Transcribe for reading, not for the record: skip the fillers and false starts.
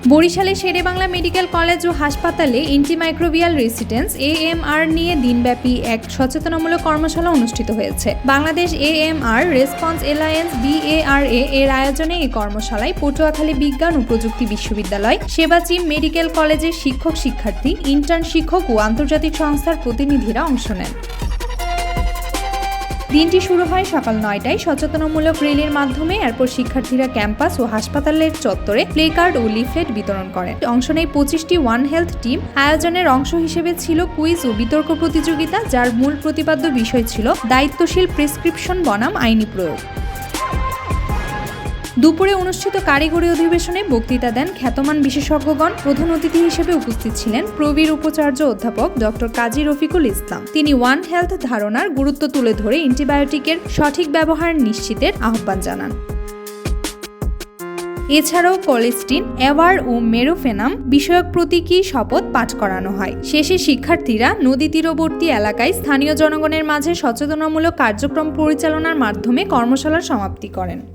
বরিশালে Sherebangla medical college ও হাসপাতালে antimicrobial resistance AMR নিয়ে দিনব্যাপী এক সচেতনামূলক কর্মশালা অনুষ্ঠিত হয়েছে। Bangladesh AMR response alliance BARA এর আয়োজনে এই কর্মশালায় পটুয়াখালী বিজ্ঞান ও প্রযুক্তি বিশ্ববিদ্যালয়, সেবাচি মেডিকেল কলেজের শিক্ষক-শিক্ষার্থী, ইন্টার্ন শিক্ষক ও আন্তর্জাতিক সংস্থার প্রতিনিধিরা অংশ নেন। দিনটি শুরু হয় সকাল 9টায় সচেতনামূলক র্যালির মাধ্যমে। এরপর শিক্ষার্থীরা ক্যাম্পাস ও হাসপাতালের চত্বরে প্লেকার্ড ও লিফলেট বিতরণ করেন। অংশ নেয় 25টি ওয়ান হেলথ টিম। আয়োজনের অংশ হিসেবে ছিল কুইজ ও বিতর্ক প্রতিযোগিতা, যার মূল প্রতিপাদ্য বিষয় ছিল দায়িত্বশীল প্রেসক্রিপশন বনাম আইনি প্রয়োগ। দুপুরে অনুষ্ঠিত কারিগরি অধিবেশনে বক্তৃতা দেন খ্যাতমান বিশেষজ্ঞগণ। প্রধান অতিথি হিসেবে উপস্থিত ছিলেন প্রবীর উপাচার্য অধ্যাপক ডক্টর কাজী রফিকুল ইসলাম। তিনি ওয়ান হেলথ ধারণার গুরুত্ব তুলে ধরে অ্যান্টিবায়োটিকের সঠিক ব্যবহার নিশ্চিতের আহ্বান জানান। এছাড়াও কলেস্টিন, অ্যাওয়ার ও মেরোফেনাম বিষয়ক প্রতীকী শপথ পাঠ করানো হয়। শেষে শিক্ষার্থীরা নদী তীরবর্তী এলাকায় স্থানীয় জনগণের মাঝে সচেতনামূলক কার্যক্রম পরিচালনার মাধ্যমে কর্মশালার সমাপ্তি করেন।